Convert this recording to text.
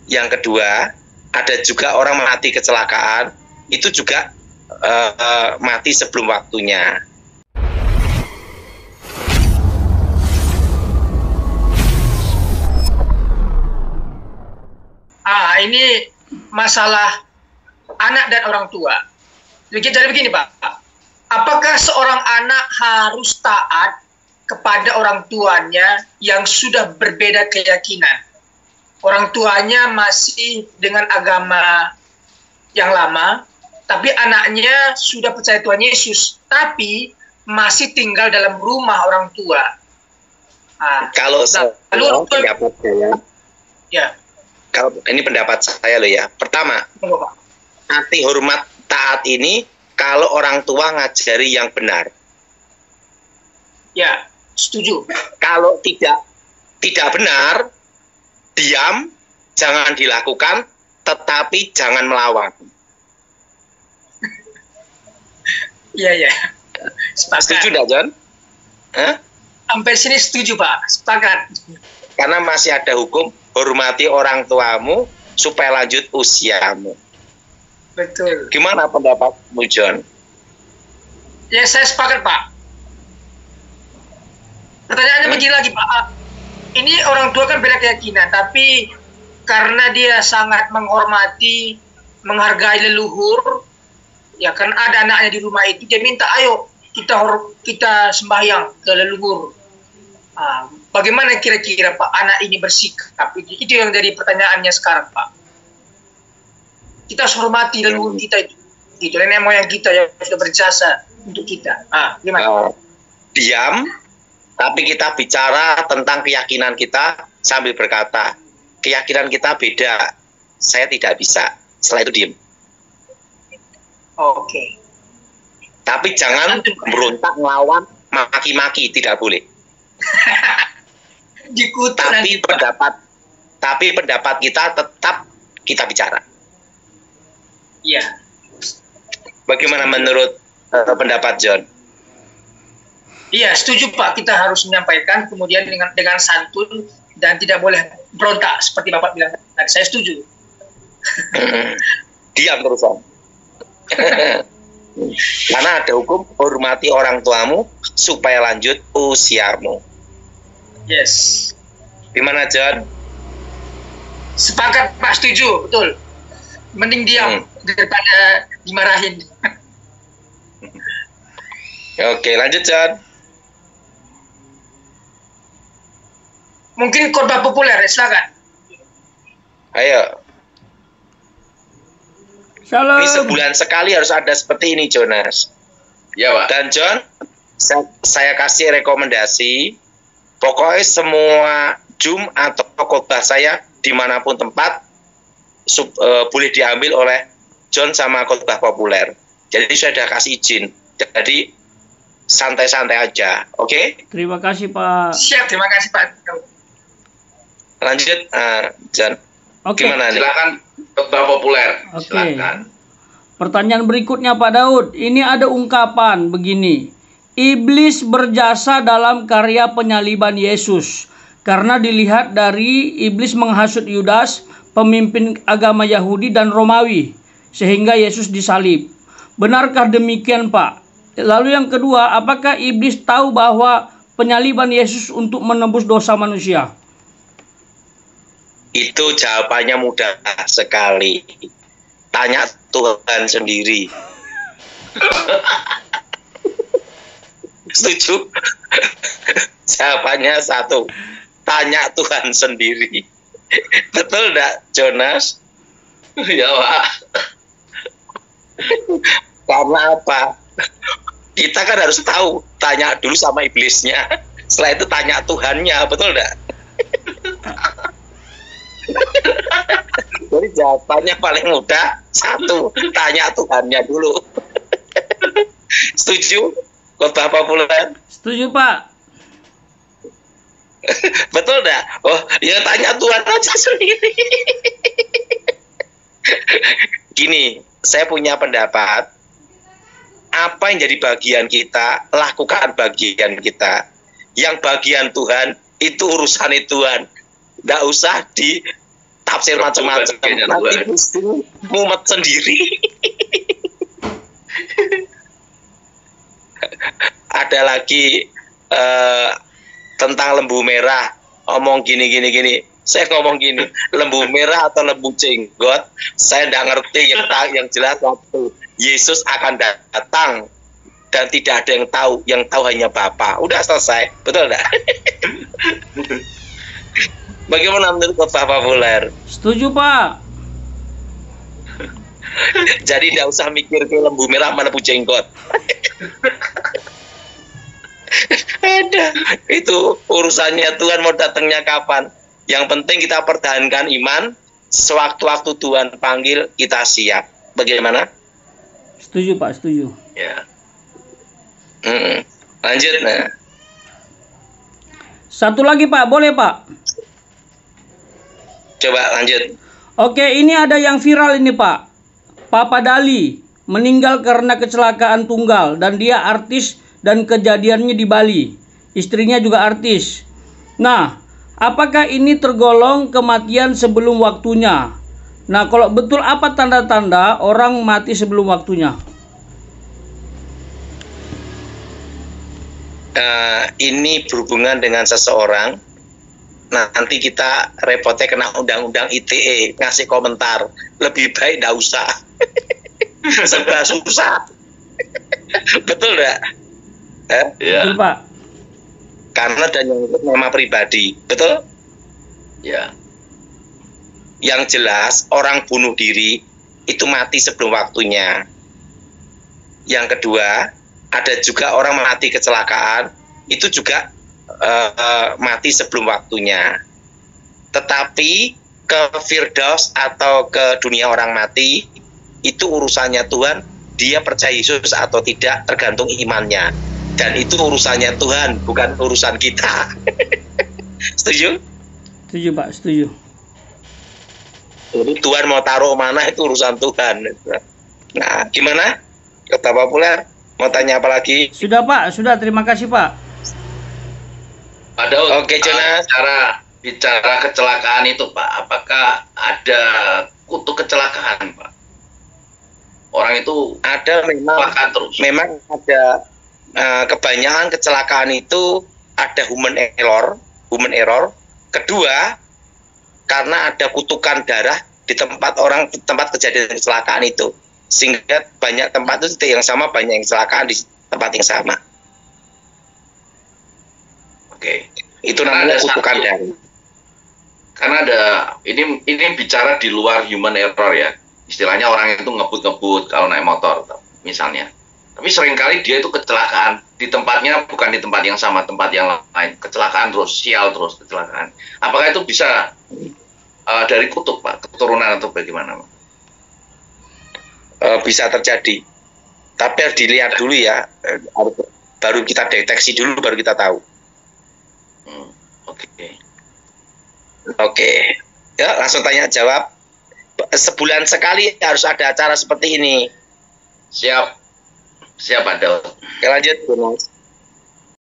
Yang kedua, ada juga orang mati kecelakaan, itu juga mati sebelum waktunya. Ini masalah anak dan orang tua. Jadi begini Pak, apakah seorang anak harus taat kepada orang tuanya yang sudah berbeda keyakinan? Orang tuanya masih dengan agama yang lama, tapi anaknya sudah percaya Tuhan Yesus, tapi masih tinggal dalam rumah orang tua. Kalau pendapat saya, ya. Kalau ini pendapat saya loh ya. Pertama, arti hormat taat ini kalau orang tua ngajari yang benar. Ya, setuju. Kalau tidak benar, diam, jangan dilakukan, tetapi jangan melawan. Iya. Setuju enggak, John? Sampai sini setuju, Pak. Sepakat. Karena masih ada hukum hormati orang tuamu supaya lanjut usiamu. Betul. Gimana pendapatmu, John? Ya, saya sepakat, Pak. Pertanyaannya begini lagi, Pak. Ini orang tua kan beda keyakinan, tapi karena dia sangat menghormati, menghargai leluhur, ya kan ada anaknya di rumah itu, dia minta, ayo kita sembahyang ke leluhur. Bagaimana kira-kira Pak anak ini bersikap? Itu yang jadi pertanyaannya sekarang, Pak. Kita harus hormati leluhur kita itu, nenek moyang kita yang sudah berjasa untuk kita. Gimana? Diam, tapi kita bicara tentang keyakinan kita sambil berkata, keyakinan kita beda, saya tidak bisa. Setelah itu diam. Oke. Tapi jangan berontak, ngelawan, maki-maki, tidak boleh. Tapi pendapat kita tetap kita bicara. Iya. Bagaimana menurut pendapat John? Iya, setuju Pak. Kita harus menyampaikan kemudian dengan santun dan tidak boleh berontak seperti Bapak bilang tadi. Saya setuju. Diam terusan. Karena ada hukum hormati orang tuamu supaya lanjut usiamu. Yes. Gimana, John? Sepakat, Pak. Setuju, betul. Mending diam daripada dimarahin. Oke, lanjut, John. Mungkin khotbah populer, silakan. Ayo. Shalom. Ini sebulan sekali harus ada seperti ini, Jonas. Ya, Pak. Dan John, saya kasih rekomendasi. Pokoknya semua Zoom atau khotbah saya dimanapun tempat boleh diambil oleh John sama khotbah populer. Jadi saya sudah kasih izin. Jadi santai-santai aja, oke? Terima kasih Pak. Siap, terima kasih Pak. Lanjut, John. Gimana nih? Silakan khotbah populer. Silakan. Pertanyaan berikutnya Pak Daud. Ini ada ungkapan begini. Iblis berjasa dalam karya penyaliban Yesus. Karena dilihat dari iblis menghasut Yudas, pemimpin agama Yahudi dan Romawi, sehingga Yesus disalib. Benarkah demikian, Pak? Lalu yang kedua, apakah iblis tahu bahwa penyaliban Yesus untuk menebus dosa manusia? Itu jawabannya mudah sekali. Tanya Tuhan sendiri. Setuju? Jawabannya satu. Tanya Tuhan sendiri. Betul enggak, Jonas? Ya, Pak. Karena apa? Kita kan harus tahu. Tanya dulu sama iblisnya. Setelah itu tanya Tuhannya. Betul enggak? Jadi jawabannya paling mudah. Satu. Tanya Tuhannya dulu. Setuju? Khotbah populer? Setuju, Pak. Betul enggak? Oh, ya tanya Tuhan aja sendiri. Gini, saya punya pendapat. Apa yang jadi bagian kita, lakukan bagian kita. Yang bagian Tuhan, itu urusan Tuhan. Enggak usah tafsir macam-macam. Nanti pusing, mumet sendiri. Ada lagi tentang lembu merah, ngomong gini. Saya ngomong gini, lembu merah atau lembu jenggot, saya tidak ngerti. Yang jelas waktu Yesus akan datang dan tidak ada yang tahu hanya Bapa. Udah selesai, betul enggak? Bagaimana menurut khotbah populer? Setuju, Pak. Jadi tidak usah mikir ke lembu merah mana lembu jenggot. Ada, itu urusannya Tuhan mau datangnya kapan. Yang penting kita pertahankan iman. Sewaktu-waktu Tuhan panggil kita siap. Bagaimana? Setuju, Pak, setuju. Ya. Lanjut. Nah. Satu lagi, Pak, boleh, Pak? Coba lanjut. Oke, ini ada yang viral ini, Pak. Papa Dali meninggal karena kecelakaan tunggal dan dia artis dan kejadiannya di Bali. Istrinya juga artis. Nah, apakah ini tergolong kematian sebelum waktunya? Nah, kalau betul apa tanda-tanda orang mati sebelum waktunya? Ini berhubungan dengan seseorang. Nah, nanti kita repotnya kena undang-undang ITE, ngasih komentar. Lebih baik tidak usah. Serba susah. Betul enggak? Betul, Pak. Karena dan yang nama pribadi. Betul? Ya. Yang jelas, orang bunuh diri itu mati sebelum waktunya. Yang kedua, ada juga orang mati kecelakaan, itu juga mati sebelum waktunya. Tetapi ke Firdaus atau ke dunia orang mati itu urusannya Tuhan. Dia percaya Yesus atau tidak tergantung imannya, dan itu urusannya Tuhan, bukan urusan kita. Setuju? Setuju, Pak, setuju. Jadi Tuhan mau taruh mana itu urusan Tuhan. Nah, gimana? Kota populer mau tanya apa lagi? Sudah, Pak, sudah. Terima kasih, Pak. Oke, Jonas. Bicara kecelakaan itu, Pak, apakah ada kutuk kecelakaan, Pak? Orang itu ada, memang ada kebanyakan kecelakaan itu ada human error. Kedua, karena ada kutukan darah di tempat kejadian kecelakaan itu, sehingga banyak tempat itu yang sama, banyak yang kecelakaan di tempat yang sama. Oke, itu namanya kutukan darah. Karena ada ini bicara di luar human error ya. Istilahnya orang itu ngebut-ngebut kalau naik motor misalnya. Tapi seringkali dia itu kecelakaan di tempatnya, bukan di tempat yang sama, tempat yang lain. Kecelakaan terus, sial terus kecelakaan. Apakah itu bisa dari kutuk, Pak? Keturunan atau bagaimana, Pak? Bisa terjadi. Tapi harus dilihat dulu ya. Baru kita deteksi dulu, baru kita tahu. Oke. Ya, langsung tanya jawab. Sebulan sekali harus ada acara seperti ini. Siap, Pak Daud. Oke, lanjut, Jonas.